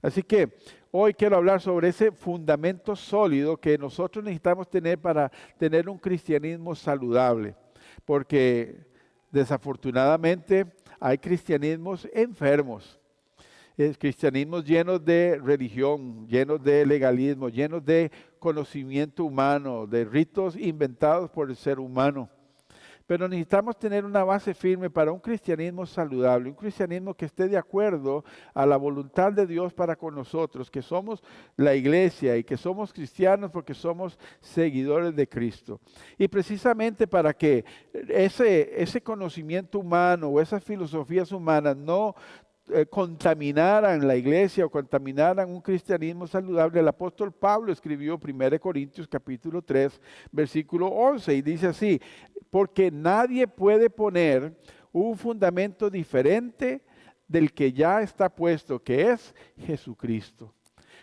Así que hoy quiero hablar sobre ese fundamento sólido que nosotros necesitamos tener para tener un cristianismo saludable, porque desafortunadamente hay cristianismos enfermos, cristianismos llenos de religión, llenos de legalismo, llenos de conocimiento humano, de ritos inventados por el ser humano. Pero necesitamos tener una base firme para un cristianismo saludable, un cristianismo que esté de acuerdo a la voluntad de Dios para con nosotros, que somos la iglesia y que somos cristianos porque somos seguidores de Cristo. Y precisamente para que ese conocimiento humano o esas filosofías humanas no contaminaran la iglesia o contaminaran un cristianismo saludable, el apóstol Pablo escribió 1 Corintios capítulo 3, versículo 11, y dice así: porque nadie puede poner un fundamento diferente del que ya está puesto, que es Jesucristo.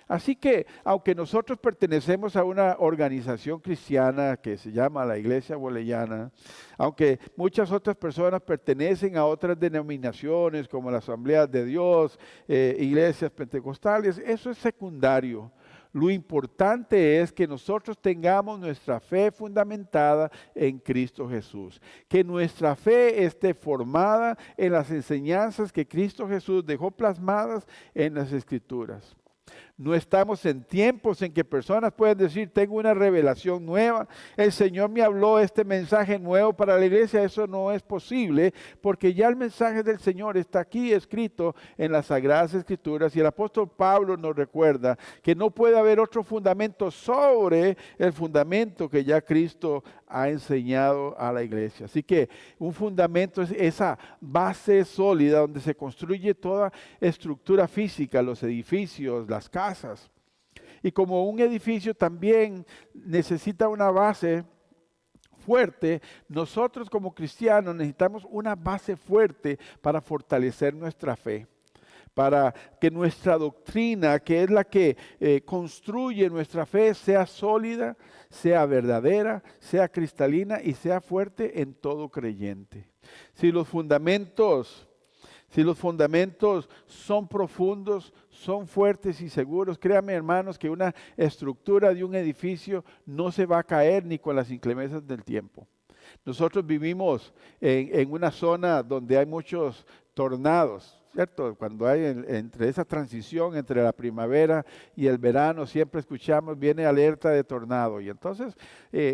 Así que, aunque nosotros pertenecemos a una organización cristiana que se llama la Iglesia Boleyana, aunque muchas otras personas pertenecen a otras denominaciones como la Asamblea de Dios, iglesias pentecostales, eso es secundario. Lo importante es que nosotros tengamos nuestra fe fundamentada en Cristo Jesús, que nuestra fe esté formada en las enseñanzas que Cristo Jesús dejó plasmadas en las Escrituras. No estamos en tiempos en que personas pueden decir: tengo una revelación nueva, el Señor me habló este mensaje nuevo para la iglesia. Eso no es posible, porque ya el mensaje del Señor está aquí escrito en las Sagradas Escrituras, y el apóstol Pablo nos recuerda que no puede haber otro fundamento sobre el fundamento que ya Cristo ha enseñado a la iglesia. Así que un fundamento es esa base sólida donde se construye toda estructura física, los edificios, las casas. Y como un edificio también necesita una base fuerte, nosotros como cristianos necesitamos una base fuerte para fortalecer nuestra fe, para que nuestra doctrina, que es la que construye nuestra fe, sea sólida, sea verdadera, sea cristalina y sea fuerte en todo creyente. Si los fundamentos son profundos, son fuertes y seguros, créanme, hermanos, que una estructura de un edificio no se va a caer ni con las inclemencias del tiempo. Nosotros vivimos en una zona donde hay muchos tornados, ¿cierto? Cuando hay entre esa transición entre la primavera y el verano, siempre escuchamos, viene alerta de tornado. Y entonces,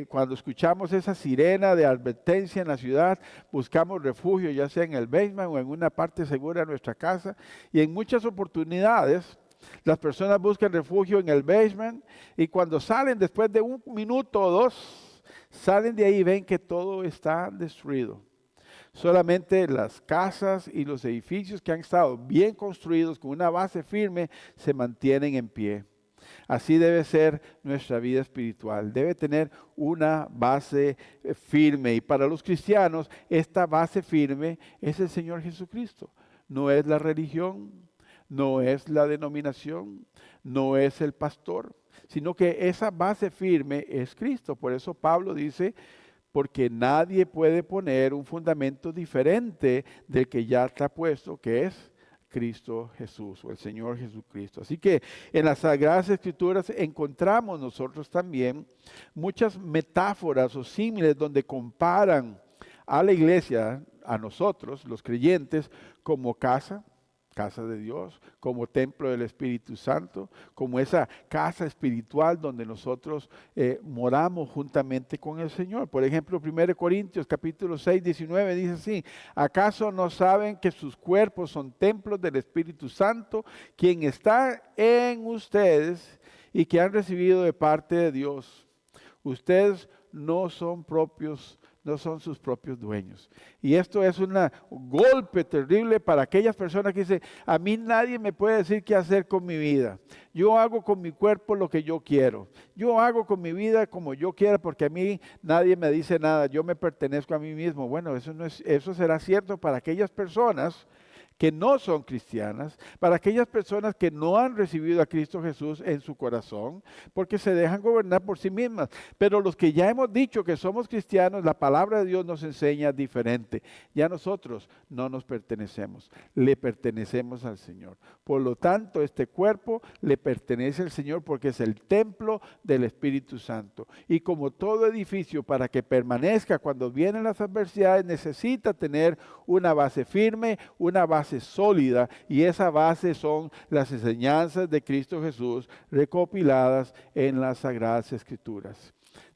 cuando escuchamos esa sirena de advertencia en la ciudad, buscamos refugio, ya sea en el basement o en una parte segura de nuestra casa. Y en muchas oportunidades, las personas buscan refugio en el basement, y cuando salen después de un minuto o dos, salen de ahí y ven que todo está destruido. Solamente las casas y los edificios que han estado bien construidos con una base firme se mantienen en pie. Así debe ser nuestra vida espiritual. Debe tener una base firme. Y para los cristianos, esta base firme es el Señor Jesucristo. No es la religión, no es la denominación, no es el pastor, sino que esa base firme es Cristo. Por eso Pablo dice: porque nadie puede poner un fundamento diferente del que ya está puesto, que es Cristo Jesús o el Señor Jesucristo. Así que en las Sagradas Escrituras encontramos nosotros también muchas metáforas o símiles donde comparan a la iglesia, a nosotros, los creyentes, como casa de Dios, como templo del Espíritu Santo, como esa casa espiritual donde nosotros moramos juntamente con el Señor. Por ejemplo, 1 Corintios capítulo 6, 19 dice así: ¿acaso no saben que sus cuerpos son templos del Espíritu Santo, quien está en ustedes y que han recibido de parte de Dios? Ustedes no son sus propios dueños. Y esto es un golpe terrible para aquellas personas que dicen: a mí nadie me puede decir qué hacer con mi vida. Yo hago con mi cuerpo lo que yo quiero. Yo hago con mi vida como yo quiera, porque a mí nadie me dice nada. Yo me pertenezco a mí mismo. Bueno, eso será cierto para aquellas personas que no son cristianas, para aquellas personas que no han recibido a Cristo Jesús en su corazón, porque se dejan gobernar por sí mismas. Pero los que ya hemos dicho que somos cristianos, la palabra de Dios nos enseña diferente. Ya nosotros no nos pertenecemos, le pertenecemos al Señor. Por lo tanto, este cuerpo le pertenece al Señor porque es el templo del Espíritu Santo. Y como todo edificio, para que permanezca cuando vienen las adversidades, necesita tener una base firme, una base sólida, y esa base son las enseñanzas de Cristo Jesús recopiladas en las Sagradas Escrituras.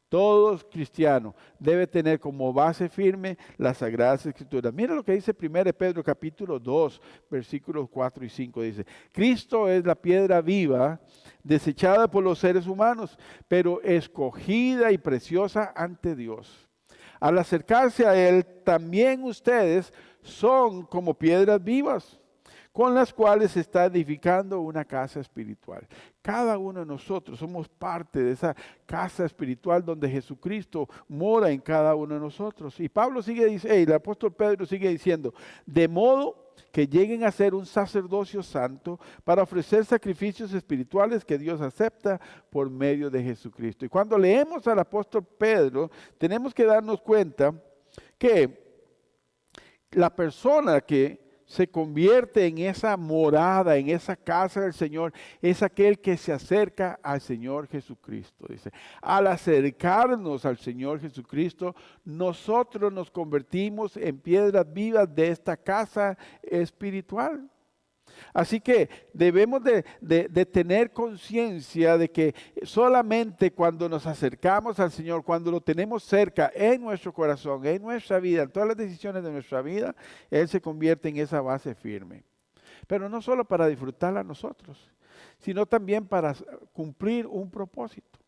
Todo cristiano debe tener como base firme las Sagradas Escrituras. Mira lo que dice 1 Pedro capítulo 2, versículos 4 y 5. Dice, Cristo es la piedra viva, desechada por los seres humanos, pero escogida y preciosa ante Dios. Al acercarse a Él, también ustedes son como piedras vivas, con las cuales se está edificando una casa espiritual. Cada uno de nosotros somos parte de esa casa espiritual donde Jesucristo mora en cada uno de nosotros. Y Pablo sigue diciendo, el apóstol Pedro sigue diciendo, de modo que lleguen a ser un sacerdocio santo para ofrecer sacrificios espirituales que Dios acepta por medio de Jesucristo. Y cuando leemos al apóstol Pedro, tenemos que darnos cuenta que la persona que se convierte en esa morada, en esa casa del Señor, es aquel que se acerca al Señor Jesucristo. Dice, al acercarnos al Señor Jesucristo, nosotros nos convertimos en piedras vivas de esta casa espiritual. Así que debemos de tener conciencia de que solamente cuando nos acercamos al Señor, cuando lo tenemos cerca en nuestro corazón, en nuestra vida, en todas las decisiones de nuestra vida, Él se convierte en esa base firme. Pero no solo para disfrutarla nosotros, sino también para cumplir un propósito.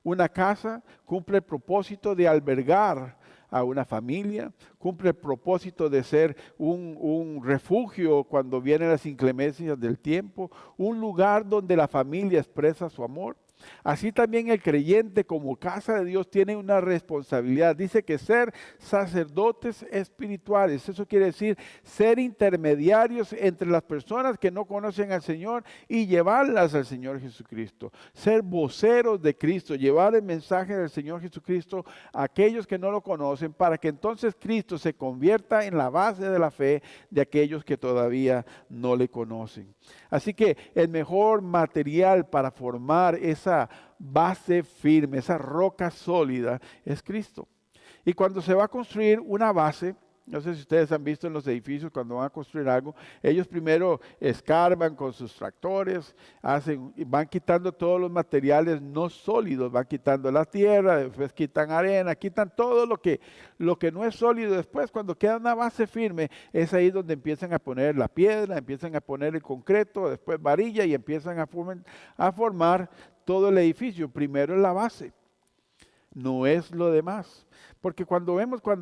Una casa cumple el propósito de albergar a una familia, cumple el propósito de ser un refugio cuando vienen las inclemencias del tiempo, un lugar donde la familia expresa su amor. Así también el creyente como casa de Dios tiene una responsabilidad. Dice que ser sacerdotes espirituales, eso quiere decir ser intermediarios entre las personas que no conocen al Señor y llevarlas al Señor Jesucristo. Ser voceros de Cristo, llevar el mensaje del Señor Jesucristo a aquellos que no lo conocen para que entonces Cristo se convierta en la base de la fe de aquellos que todavía no le conocen. Así que el mejor material para formar esa base firme, esa roca sólida, es Cristo. Y cuando se va a construir una base, no sé si ustedes han visto en los edificios cuando van a construir algo, ellos primero escarban con sus tractores, van quitando todos los materiales no sólidos, van quitando la tierra, después quitan arena, quitan todo lo que no es sólido. Después, cuando queda una base firme, es ahí donde empiezan a poner la piedra, empiezan a poner el concreto, después varilla y empiezan a formar todo el edificio. Primero es la base, no es lo demás. Porque cuando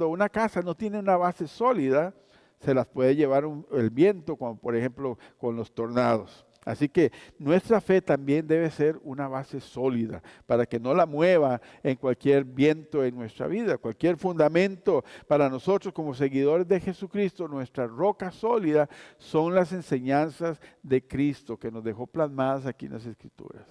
una casa no tiene una base sólida, se las puede llevar el viento, como por ejemplo con los tornados. Así que nuestra fe también debe ser una base sólida, para que no la mueva en cualquier viento en nuestra vida, cualquier fundamento. Para nosotros como seguidores de Jesucristo, nuestra roca sólida son las enseñanzas de Cristo que nos dejó plasmadas aquí en las Escrituras.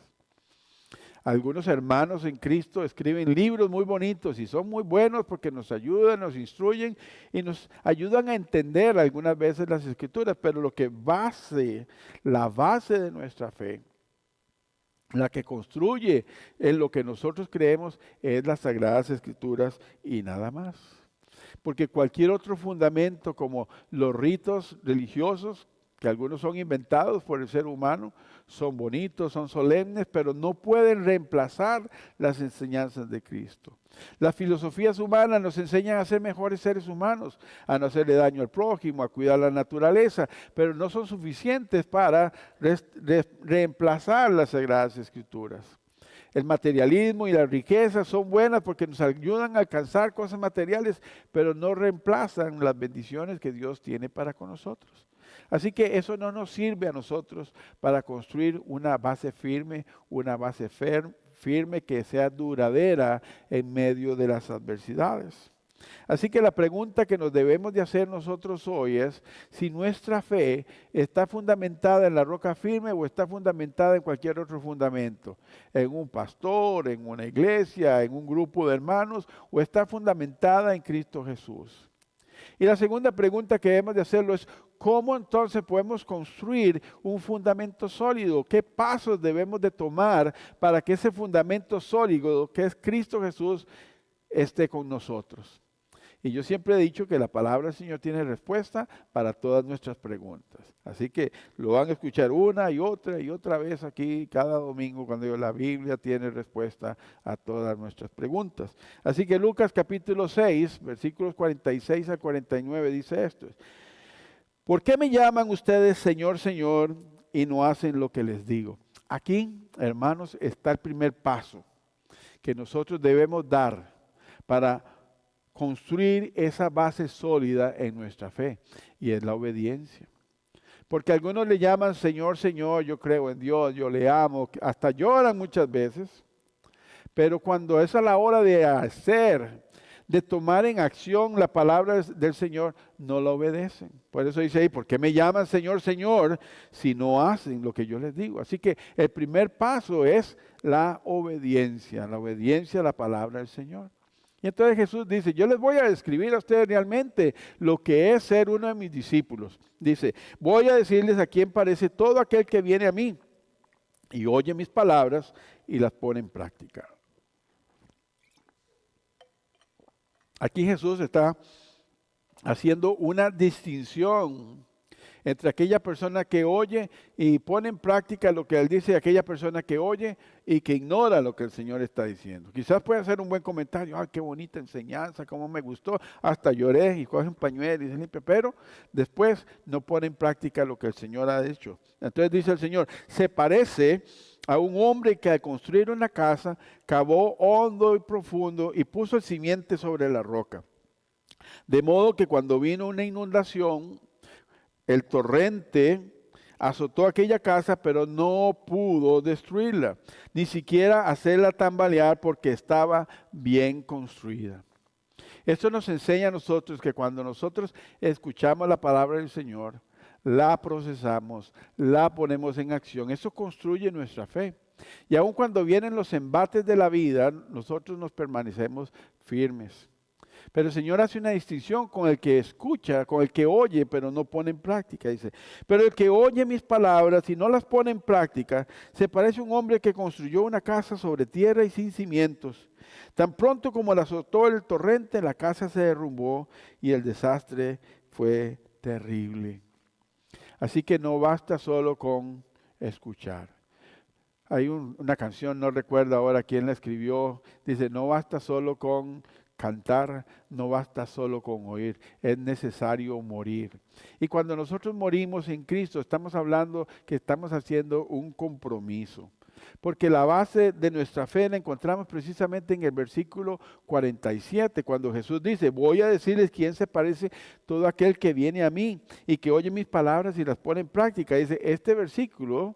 Algunos hermanos en Cristo escriben libros muy bonitos y son muy buenos porque nos ayudan, nos instruyen y nos ayudan a entender algunas veces las Escrituras, pero la base de nuestra fe, la que construye en lo que nosotros creemos, es las Sagradas Escrituras y nada más. Porque cualquier otro fundamento, como los ritos religiosos, que algunos son inventados por el ser humano, son bonitos, son solemnes, pero no pueden reemplazar las enseñanzas de Cristo. Las filosofías humanas nos enseñan a ser mejores seres humanos, a no hacerle daño al prójimo, a cuidar la naturaleza, pero no son suficientes para reemplazar las Sagradas Escrituras. El materialismo y la riqueza son buenas porque nos ayudan a alcanzar cosas materiales, pero no reemplazan las bendiciones que Dios tiene para con nosotros. Así que eso no nos sirve a nosotros para construir una base firme, una base firme que sea duradera en medio de las adversidades. Así que la pregunta que nos debemos de hacer nosotros hoy es si nuestra fe está fundamentada en la roca firme o está fundamentada en cualquier otro fundamento, en un pastor, en una iglesia, en un grupo de hermanos, o está fundamentada en Cristo Jesús. Y la segunda pregunta que debemos de hacerlo es, ¿cómo entonces podemos construir un fundamento sólido? ¿Qué pasos debemos de tomar para que ese fundamento sólido, que es Cristo Jesús, esté con nosotros? Y yo siempre he dicho que la palabra del Señor tiene respuesta para todas nuestras preguntas. Así que lo van a escuchar una y otra vez aquí cada domingo cuando digo la Biblia tiene respuesta a todas nuestras preguntas. Así que Lucas capítulo 6, versículos 46 a 49 dice esto. ¿Por qué me llaman ustedes Señor, Señor y no hacen lo que les digo? Aquí, hermanos, está el primer paso que nosotros debemos dar para construir esa base sólida en nuestra fe, y es la obediencia. Porque algunos le llaman Señor, Señor, yo creo en Dios, yo le amo, hasta lloran muchas veces, pero cuando es a la hora de hacer, de tomar en acción la palabra del Señor, no la obedecen. Por eso dice ahí, ¿por qué me llaman Señor, Señor, si no hacen lo que yo les digo? Así que el primer paso es la obediencia a la palabra del Señor. Y entonces Jesús dice, yo les voy a describir a ustedes realmente lo que es ser uno de mis discípulos. Dice, voy a decirles a quién parece todo aquel que viene a mí y oye mis palabras y las pone en práctica. Aquí Jesús está haciendo una distinción entre aquella persona que oye y pone en práctica lo que Él dice, y aquella persona que oye y que ignora lo que el Señor está diciendo. Quizás puede hacer un buen comentario, qué bonita enseñanza, cómo me gustó, hasta lloré y coge un pañuelo y se limpia, pero después no pone en práctica lo que el Señor ha dicho. Entonces dice el Señor, se parece a un hombre que al construir una casa cavó hondo y profundo y puso el simiente sobre la roca. De modo que cuando vino una inundación, el torrente azotó aquella casa, pero no pudo destruirla, ni siquiera hacerla tambalear porque estaba bien construida. Esto nos enseña a nosotros que cuando nosotros escuchamos la palabra del Señor, la procesamos, la ponemos en acción, eso construye nuestra fe. Y aun cuando vienen los embates de la vida, nosotros nos permanecemos firmes. Pero el Señor hace una distinción con el que escucha, con el que oye, pero no pone en práctica. Dice, pero el que oye mis palabras y no las pone en práctica, se parece a un hombre que construyó una casa sobre tierra y sin cimientos. Tan pronto como la azotó el torrente, la casa se derrumbó y el desastre fue terrible. Así que no basta solo con escuchar. Hay una canción, no recuerdo ahora quién la escribió, dice, no basta solo con cantar, no basta solo con oír, es necesario morir. Y cuando nosotros morimos en Cristo, estamos hablando que estamos haciendo un compromiso. Porque la base de nuestra fe la encontramos precisamente en el versículo 47, cuando Jesús dice, voy a decirles quién se parece todo aquel que viene a mí y que oye mis palabras y las pone en práctica. Dice, este versículo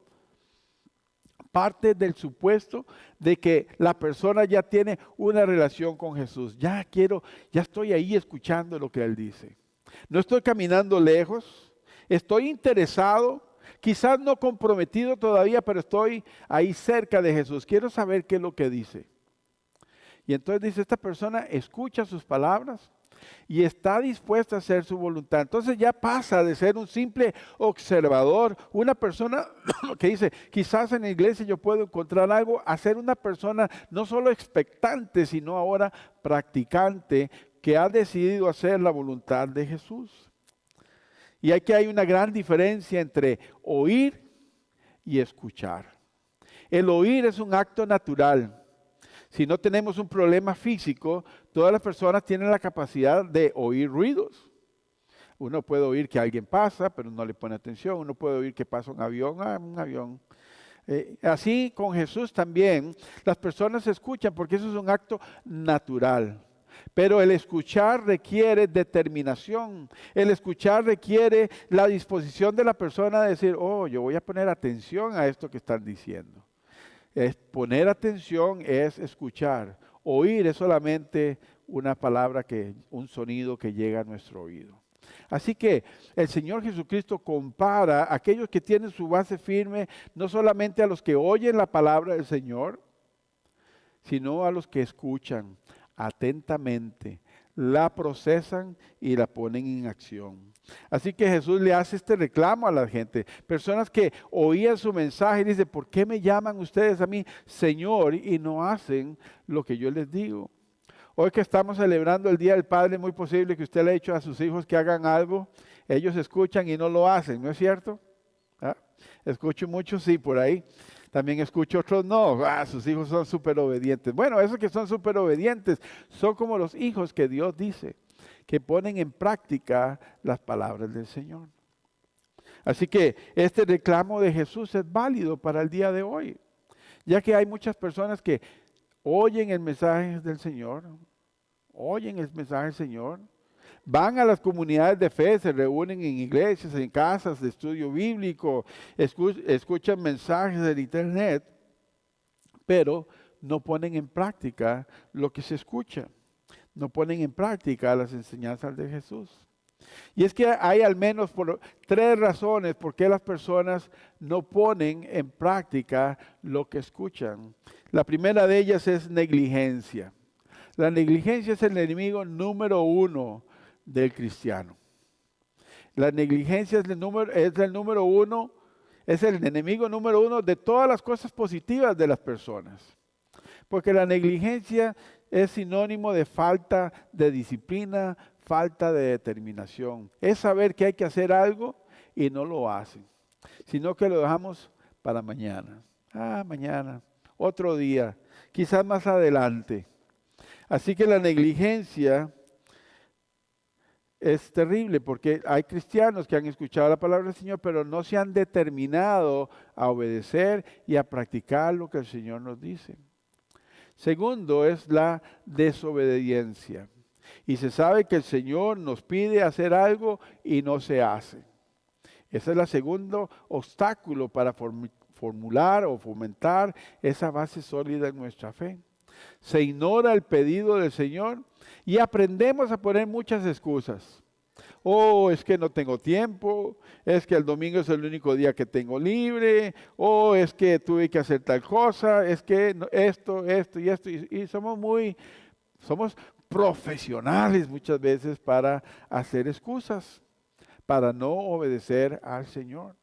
parte del supuesto de que la persona ya tiene una relación con Jesús. Ya estoy ahí escuchando lo que Él dice. No estoy caminando lejos, estoy interesado, quizás no comprometido todavía, pero estoy ahí cerca de Jesús. Quiero saber qué es lo que dice. Y entonces dice, esta persona escucha sus palabras y está dispuesta a hacer su voluntad. Entonces ya pasa de ser un simple observador, una persona que dice, quizás en la iglesia yo puedo encontrar algo, a ser una persona no solo expectante, sino ahora practicante, que ha decidido hacer la voluntad de Jesús. Y aquí hay una gran diferencia entre oír y escuchar. El oír es un acto natural. Si no tenemos un problema físico, todas las personas tienen la capacidad de oír ruidos. Uno puede oír que alguien pasa, pero no le pone atención. Uno puede oír que pasa un avión, un avión. Así con Jesús también, las personas escuchan porque eso es un acto natural. Pero el escuchar requiere determinación. El escuchar requiere la disposición de la persona de decir, yo voy a poner atención a esto que están diciendo. Poner atención es escuchar. oír es solamente una palabra, un sonido que llega a nuestro oído. Así que el Señor Jesucristo compara a aquellos que tienen su base firme, no solamente a los que oyen la palabra del Señor, sino a los que escuchan atentamente, la procesan y la ponen en acción. Así que Jesús le hace este reclamo a la gente, personas que oían su mensaje y dicen, ¿por qué me llaman ustedes a mí Señor y no hacen lo que yo les digo? Hoy que estamos celebrando el Día del Padre, es muy posible que usted le haya dicho a sus hijos que hagan algo, ellos escuchan y no lo hacen, ¿no es cierto? ¿Ah? Escucho muchos sí por ahí. También escucho otros no, sus hijos son súper obedientes. Bueno, esos que son súper obedientes son como los hijos que Dios dice, que ponen en práctica las palabras del Señor. Así que este reclamo de Jesús es válido para el día de hoy, ya que hay muchas personas que oyen el mensaje del Señor, van a las comunidades de fe, se reúnen en iglesias, en casas de estudio bíblico, escuchan mensajes en internet, pero no ponen en práctica lo que se escucha, no ponen en práctica las enseñanzas de Jesús. Y es que hay al menos tres razones por qué las personas no ponen en práctica lo que escuchan. La primera de ellas es negligencia. La negligencia es el enemigo número uno del cristiano. La negligencia es el enemigo número uno de todas las cosas positivas de las personas. Porque la negligencia es sinónimo de falta de disciplina, falta de determinación. Es saber que hay que hacer algo y no lo hacen, sino que lo dejamos para mañana. Mañana, otro día, quizás más adelante. Así que la negligencia es terrible porque hay cristianos que han escuchado la palabra del Señor, pero no se han determinado a obedecer y a practicar lo que el Señor nos dice. Segundo es la desobediencia. Y se sabe que el Señor nos pide hacer algo y no se hace. Ese es el segundo obstáculo para formular o fomentar esa base sólida en nuestra fe. Se ignora el pedido del Señor y aprendemos a poner muchas excusas. Es que no tengo tiempo, es que el domingo es el único día que tengo libre, es que tuve que hacer tal cosa, es que esto y esto. Y somos profesionales muchas veces para hacer excusas, para no obedecer al Señor.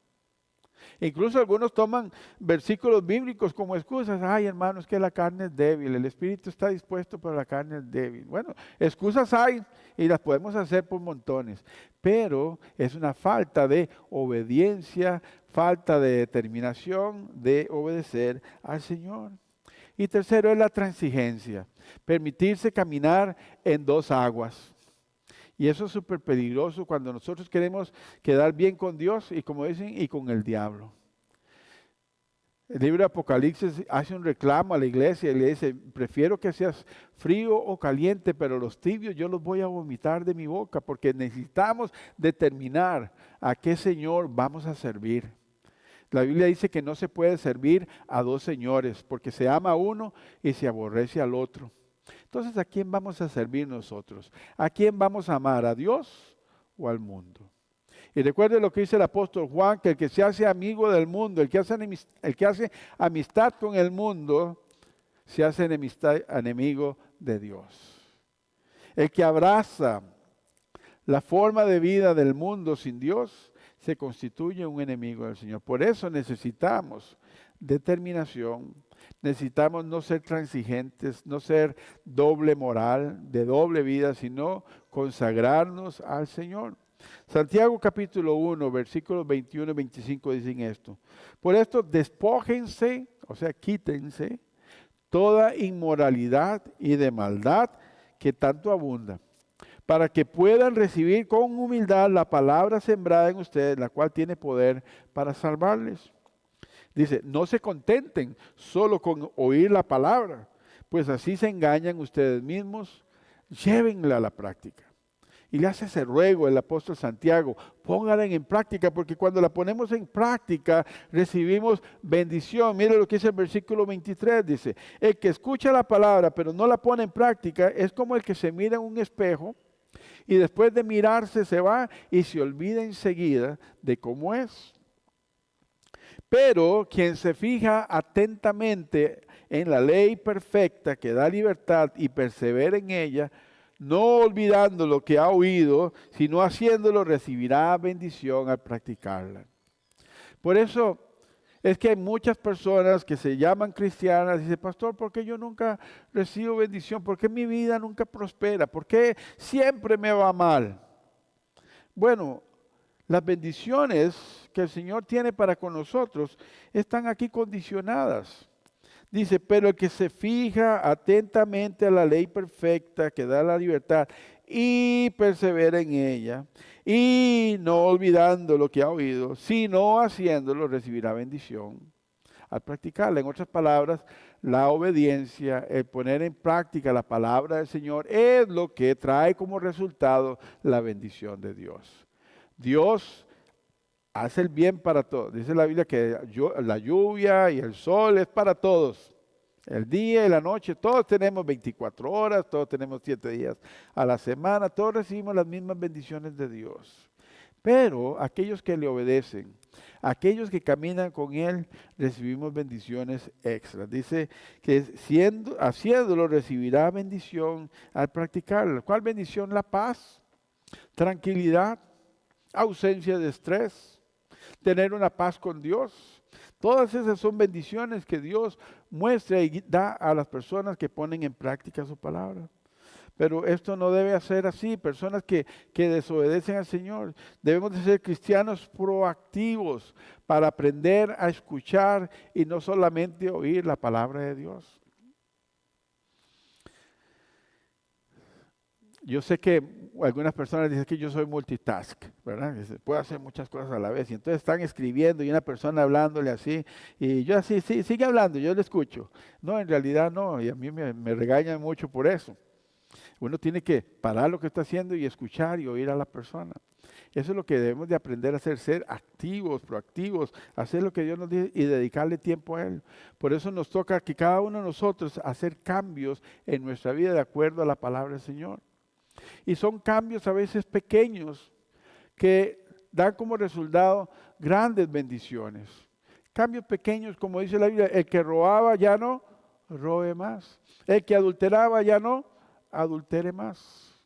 Incluso algunos toman versículos bíblicos como excusas. Hermanos, que la carne es débil, el espíritu está dispuesto, pero la carne es débil. Bueno, excusas hay y las podemos hacer por montones, pero es una falta de obediencia, falta de determinación de obedecer al Señor. Y tercero es la transigencia, permitirse caminar en dos aguas. Y eso es súper peligroso cuando nosotros queremos quedar bien con Dios y, como dicen, y con el diablo. El libro de Apocalipsis hace un reclamo a la iglesia y le dice, prefiero que seas frío o caliente, pero los tibios yo los voy a vomitar de mi boca, porque necesitamos determinar a qué Señor vamos a servir. La Biblia dice que no se puede servir a dos señores, porque se ama a uno y se aborrece al otro. Entonces, ¿a quién vamos a servir nosotros? ¿A quién vamos a amar? ¿A Dios o al mundo? Y recuerde lo que dice el apóstol Juan, que el que se hace amigo del mundo, el que hace amistad con el mundo, se hace enemigo de Dios. El que abraza la forma de vida del mundo sin Dios, se constituye un enemigo del Señor. Por eso necesitamos determinación. Necesitamos no ser transigentes, no ser doble moral, de doble vida, sino consagrarnos al Señor. Santiago capítulo 1, versículos 21 y 25 dicen esto. Por esto despójense, o sea, quítense toda inmoralidad y de maldad que tanto abunda, para que puedan recibir con humildad la palabra sembrada en ustedes, la cual tiene poder para salvarles. Dice, no se contenten solo con oír la palabra, pues así se engañan ustedes mismos, llévenla a la práctica. Y le hace ese ruego el apóstol Santiago, pónganla en práctica, porque cuando la ponemos en práctica recibimos bendición. Mire lo que dice el versículo 23, dice, el que escucha la palabra pero no la pone en práctica es como el que se mira en un espejo y después de mirarse se va y se olvida enseguida de cómo es. Pero quien se fija atentamente en la ley perfecta que da libertad y persevera en ella, no olvidando lo que ha oído, sino haciéndolo, recibirá bendición al practicarla. Por eso es que hay muchas personas que se llaman cristianas y dicen, pastor, ¿por qué yo nunca recibo bendición? ¿Por qué mi vida nunca prospera? ¿Por qué siempre me va mal? Bueno, las bendiciones que el Señor tiene para con nosotros están aquí condicionadas. Dice, pero el que se fija atentamente a la ley perfecta que da la libertad y persevera en ella, y no olvidando lo que ha oído, sino haciéndolo, recibirá bendición al practicarla. En otras palabras, la obediencia, el poner en práctica la palabra del Señor es lo que trae como resultado la bendición de Dios. Dios hace el bien para todos. Dice la Biblia que la lluvia y el sol es para todos. El día y la noche, todos tenemos 24 horas, todos tenemos 7 días a la semana, todos recibimos las mismas bendiciones de Dios. Pero aquellos que le obedecen, aquellos que caminan con Él, recibimos bendiciones extras. Dice que haciéndolo recibirá bendición al practicarlo. ¿Cuál bendición? La paz, tranquilidad, ausencia de estrés, tener una paz con Dios. Todas esas son bendiciones que Dios muestra y da a las personas que ponen en práctica su palabra. Pero esto no debe ser así. Personas que desobedecen al Señor, debemos de ser cristianos proactivos para aprender a escuchar y no solamente oír la palabra de Dios. Yo sé que algunas personas dicen que yo soy multitask, ¿verdad? Puedo hacer muchas cosas a la vez. Y entonces están escribiendo y una persona hablándole así. Y yo así, sí, sigue hablando, yo le escucho. No, en realidad no. Y a mí me regañan mucho por eso. Uno tiene que parar lo que está haciendo y escuchar y oír a la persona. Eso es lo que debemos de aprender a hacer, ser activos, proactivos, hacer lo que Dios nos dice y dedicarle tiempo a Él. Por eso nos toca que cada uno de nosotros hacer cambios en nuestra vida de acuerdo a la palabra del Señor. Y son cambios a veces pequeños que dan como resultado grandes bendiciones. Cambios pequeños, como dice la Biblia, el que robaba ya no robe más. El que adulteraba ya no adultere más.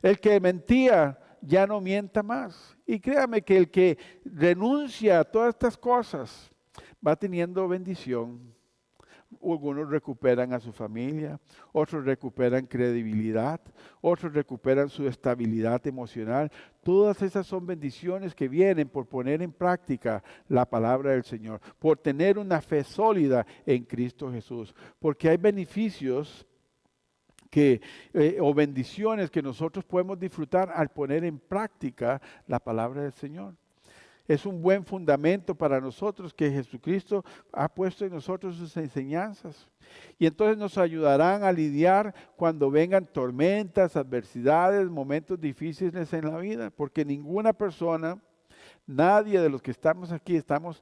El que mentía ya no mienta más. Y créame que el que renuncia a todas estas cosas va teniendo bendición. Algunos recuperan a su familia, otros recuperan credibilidad, otros recuperan su estabilidad emocional. Todas esas son bendiciones que vienen por poner en práctica la palabra del Señor, por tener una fe sólida en Cristo Jesús, porque hay beneficios o bendiciones que nosotros podemos disfrutar al poner en práctica la palabra del Señor. Es un buen fundamento para nosotros que Jesucristo ha puesto en nosotros sus enseñanzas. Y entonces nos ayudarán a lidiar cuando vengan tormentas, adversidades, momentos difíciles en la vida. Porque ninguna persona, nadie de los que estamos aquí, estamos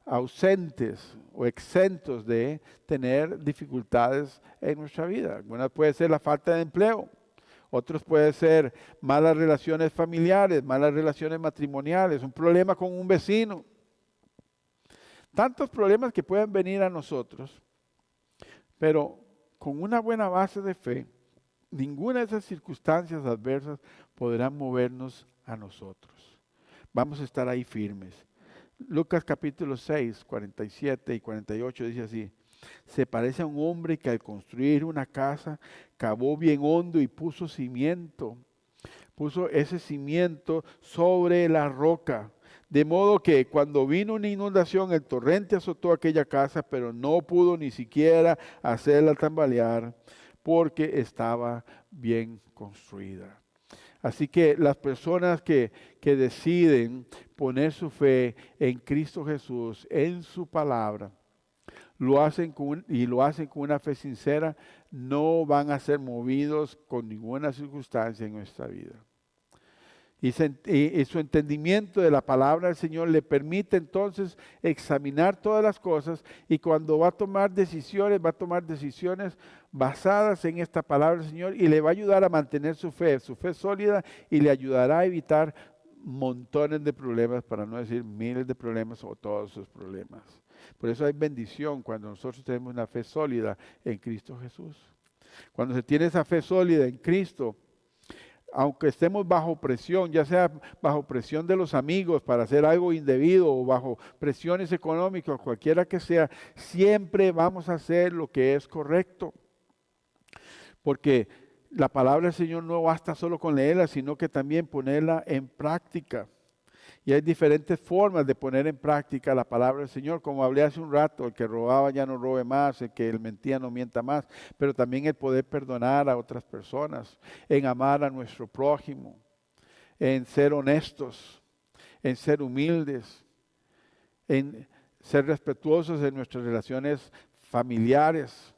ausentes o exentos de tener dificultades en nuestra vida. Algunas puede ser la falta de empleo. Otros pueden ser malas relaciones familiares, malas relaciones matrimoniales, un problema con un vecino. Tantos problemas que pueden venir a nosotros, pero con una buena base de fe, ninguna de esas circunstancias adversas podrán movernos a nosotros. Vamos a estar ahí firmes. Lucas capítulo 6, 47 y 48 dice así. Se parece a un hombre que al construir una casa cavó bien hondo y puso cimiento. Puso ese cimiento sobre la roca. De modo que cuando vino una inundación, el torrente azotó aquella casa, pero no pudo ni siquiera hacerla tambalear porque estaba bien construida. Así que las personas que deciden poner su fe en Cristo Jesús, en su palabra, lo hacen con una fe sincera, no van a ser movidos con ninguna circunstancia en nuestra vida. Y su entendimiento de la palabra del Señor le permite entonces examinar todas las cosas, y cuando va a tomar decisiones basadas en esta palabra del Señor, y le va a ayudar a mantener su fe sólida, y le ayudará a evitar montones de problemas, para no decir miles de problemas o todos sus problemas. Por eso hay bendición cuando nosotros tenemos una fe sólida en Cristo Jesús. Cuando se tiene esa fe sólida en Cristo, aunque estemos bajo presión, ya sea bajo presión de los amigos para hacer algo indebido o bajo presiones económicas, cualquiera que sea, siempre vamos a hacer lo que es correcto. Porque la palabra del Señor no basta solo con leerla, sino que también ponerla en práctica. Y hay diferentes formas de poner en práctica la palabra del Señor. Como hablé hace un rato, el que robaba ya no robe más, el que mentía no mienta más, pero también el poder perdonar a otras personas, en amar a nuestro prójimo, en ser honestos, en ser humildes, en ser respetuosos en nuestras relaciones familiares,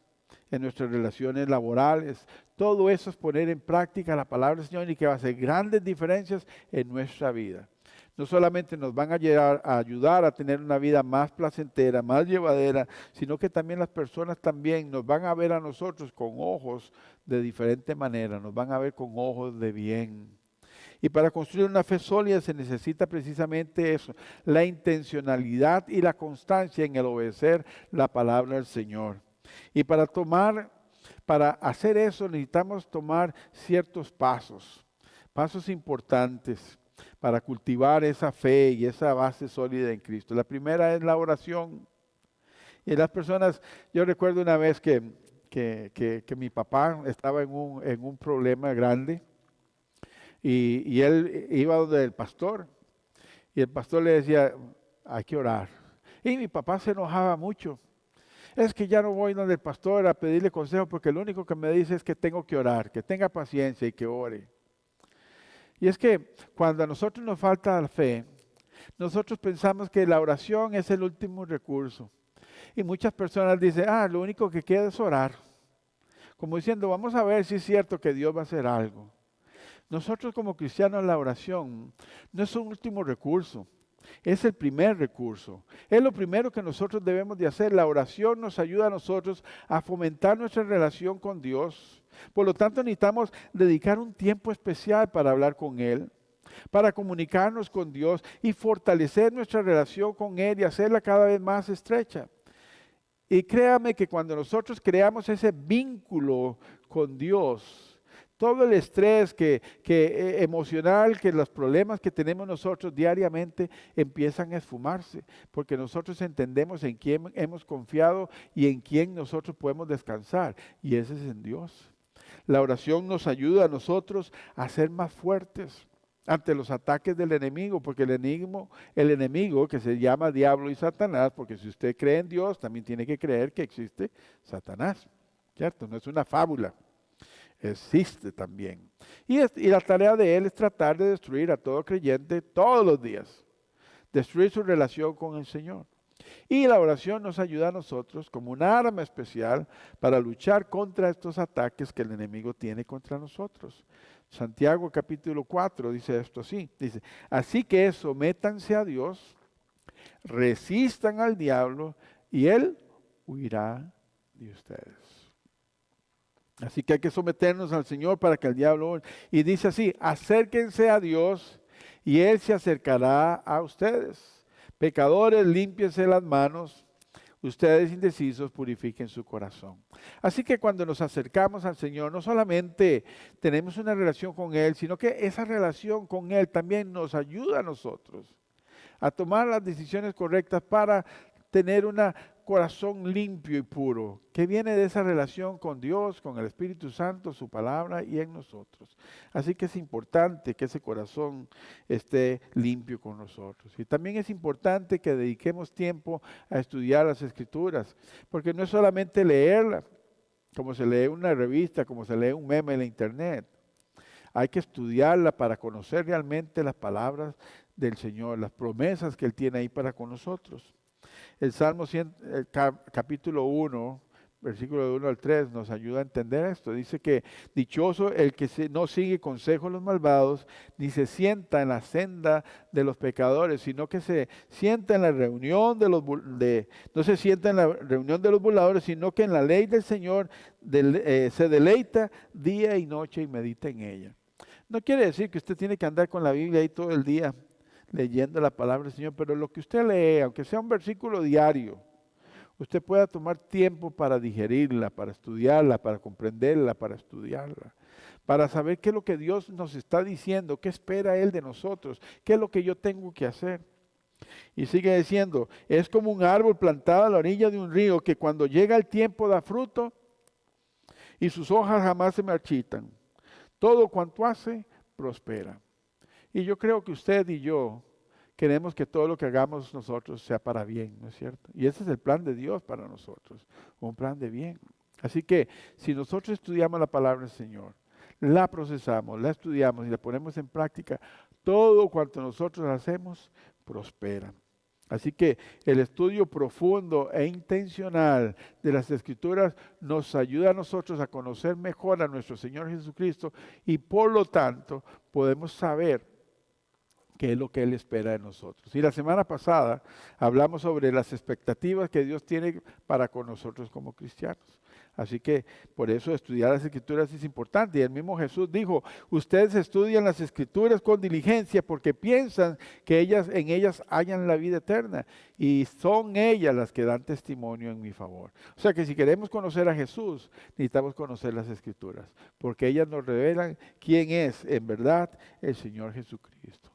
en nuestras relaciones laborales. Todo eso es poner en práctica la palabra del Señor, y que va a hacer grandes diferencias en nuestra vida. No solamente nos van a ayudar a tener una vida más placentera, más llevadera, sino que también las personas también nos van a ver a nosotros con ojos de diferente manera, nos van a ver con ojos de bien. Y para construir una fe sólida se necesita precisamente eso, la intencionalidad y la constancia en el obedecer la palabra del Señor. Y para hacer eso necesitamos tomar ciertos pasos importantes para cultivar esa fe y esa base sólida en Cristo. La primera es la oración. Y las personas, yo recuerdo una vez que mi papá estaba en un problema grande, y él iba donde el pastor, y el pastor le decía, hay que orar. Y mi papá se enojaba mucho. Es que ya no voy donde el pastor a pedirle consejo, porque lo único que me dice es que tengo que orar, que tenga paciencia y que ore. Y es que cuando a nosotros nos falta la fe, nosotros pensamos que la oración es el último recurso. Y muchas personas dicen, lo único que queda es orar. Como diciendo, vamos a ver si es cierto que Dios va a hacer algo. Nosotros como cristianos, la oración no es un último recurso, es el primer recurso. Es lo primero que nosotros debemos de hacer. La oración nos ayuda a nosotros a fomentar nuestra relación con Dios. Por lo tanto, necesitamos dedicar un tiempo especial para hablar con Él, para comunicarnos con Dios y fortalecer nuestra relación con Él y hacerla cada vez más estrecha. Y créame que cuando nosotros creamos ese vínculo con Dios, todo el estrés emocional, que los problemas que tenemos nosotros diariamente empiezan a esfumarse, porque nosotros entendemos en quién hemos confiado y en quién nosotros podemos descansar, y ese es en Dios. La oración nos ayuda a nosotros a ser más fuertes ante los ataques del enemigo, porque el enemigo que se llama diablo y Satanás, porque si usted cree en Dios, también tiene que creer que existe Satanás, ¿cierto? No es una fábula. Existe también. Y la tarea de él es tratar de destruir a todo creyente todos los días. Destruir su relación con el Señor. Y la oración nos ayuda a nosotros como un arma especial para luchar contra estos ataques que el enemigo tiene contra nosotros. Santiago capítulo 4 dice esto así. Dice, así que sométanse a Dios, resistan al diablo y él huirá de ustedes. Así que hay que someternos al Señor para que el diablo... Y dice así, acérquense a Dios y Él se acercará a ustedes. Pecadores, límpiense las manos. Ustedes indecisos, purifiquen su corazón. Así que cuando nos acercamos al Señor, no solamente tenemos una relación con Él, sino que esa relación con Él también nos ayuda a nosotros a tomar las decisiones correctas para tener un corazón limpio y puro, que viene de esa relación con Dios, con el Espíritu Santo, su palabra y en nosotros. Así que es importante que ese corazón esté limpio con nosotros. Y también es importante que dediquemos tiempo a estudiar las Escrituras, porque no es solamente leerla, como se lee una revista, como se lee un meme en la internet. Hay que estudiarla para conocer realmente las palabras del Señor, las promesas que Él tiene ahí para con nosotros. El Salmo 100, capítulo 1, versículo de 1 al 3 nos ayuda a entender esto. Dice que dichoso el que no sigue consejo de los malvados, ni se sienta en la senda de los pecadores, sino que se sienta en la reunión no se sienta en la reunión de los burladores, sino que en la ley del Señor se deleita día y noche y medita en ella. No quiere decir que usted tiene que andar con la Biblia ahí todo el día leyendo la palabra del Señor, pero lo que usted lee, aunque sea un versículo diario, usted pueda tomar tiempo para digerirla, para estudiarla, para comprenderla, para estudiarla, para saber qué es lo que Dios nos está diciendo, qué espera Él de nosotros, qué es lo que yo tengo que hacer. Y sigue diciendo, es como un árbol plantado a la orilla de un río que cuando llega el tiempo da fruto y sus hojas jamás se marchitan. Todo cuanto hace, prospera. Y yo creo que usted y yo queremos que todo lo que hagamos nosotros sea para bien, ¿no es cierto? Y ese es el plan de Dios para nosotros, un plan de bien. Así que si nosotros estudiamos la palabra del Señor, la procesamos, la estudiamos y la ponemos en práctica, todo cuanto nosotros hacemos prospera. Así que el estudio profundo e intencional de las Escrituras nos ayuda a nosotros a conocer mejor a nuestro Señor Jesucristo y por lo tanto podemos saber qué es lo que Él espera de nosotros. Y la semana pasada hablamos sobre las expectativas que Dios tiene para con nosotros como cristianos. Así que por eso estudiar las Escrituras es importante. Y el mismo Jesús dijo, ustedes estudian las Escrituras con diligencia porque piensan que en ellas hallan la vida eterna. Y son ellas las que dan testimonio en mi favor. O sea que si queremos conocer a Jesús, necesitamos conocer las Escrituras. Porque ellas nos revelan quién es en verdad el Señor Jesucristo.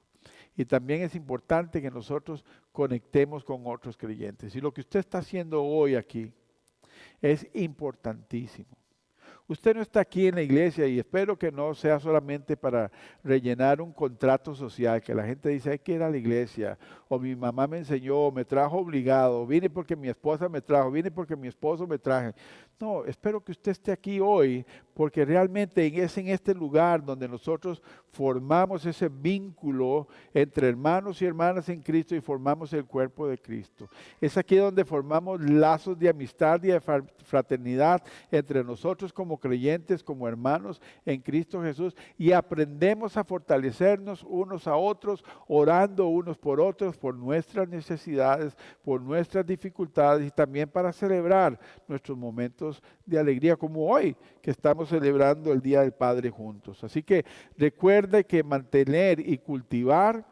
Y también es importante que nosotros conectemos con otros creyentes. Y lo que usted está haciendo hoy aquí es importantísimo. Usted no está aquí en la iglesia y espero que no sea solamente para rellenar un contrato social, que la gente dice, hay que ir a la iglesia, o mi mamá me enseñó, o me trajo obligado, o vine porque mi esposa me trajo, vine porque mi esposo me traje. No, espero que usted esté aquí hoy, porque realmente es en este lugar donde nosotros formamos ese vínculo entre hermanos y hermanas en Cristo y formamos el cuerpo de Cristo. Es aquí donde formamos lazos de amistad y de fraternidad entre nosotros como creyentes, como hermanos en Cristo Jesús, y aprendemos a fortalecernos unos a otros, orando unos por otros, por nuestras necesidades, por nuestras dificultades y también para celebrar nuestros momentos de alegría, como hoy que estamos celebrando el Día del Padre juntos. Así que recuerde que mantener y cultivar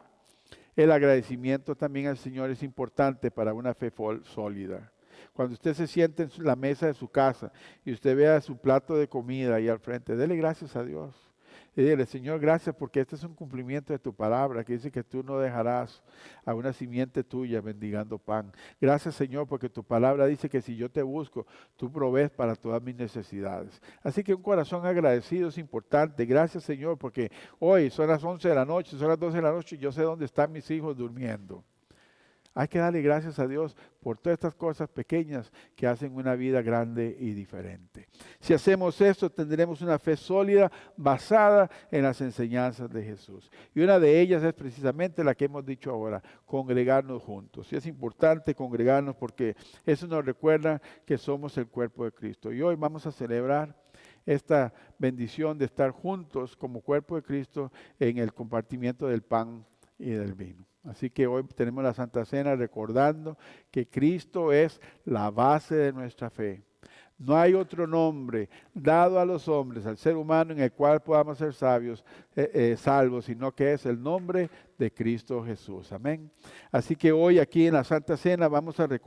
el agradecimiento también al Señor es importante para una fe sólida. Cuando usted se siente en la mesa de su casa y usted vea su plato de comida ahí al frente, dele gracias a Dios. Y dile, Señor, gracias porque este es un cumplimiento de tu palabra, que dice que tú no dejarás a una simiente tuya mendigando pan. Gracias, Señor, porque tu palabra dice que si yo te busco, tú provees para todas mis necesidades. Así que un corazón agradecido es importante. Gracias, Señor, porque hoy son las 11 de la noche, son las 12 de la noche y yo sé dónde están mis hijos durmiendo. Hay que darle gracias a Dios por todas estas cosas pequeñas que hacen una vida grande y diferente. Si hacemos esto, tendremos una fe sólida basada en las enseñanzas de Jesús. Y una de ellas es precisamente la que hemos dicho ahora, congregarnos juntos. Y es importante congregarnos porque eso nos recuerda que somos el cuerpo de Cristo. Y hoy vamos a celebrar esta bendición de estar juntos como cuerpo de Cristo en el compartimiento del pan y del vino. Así que hoy tenemos la Santa Cena recordando que Cristo es la base de nuestra fe. No hay otro nombre dado a los hombres, al ser humano, en el cual podamos ser salvos, sino que es el nombre de Cristo Jesús. Amén. Así que hoy aquí en la Santa Cena vamos a recordar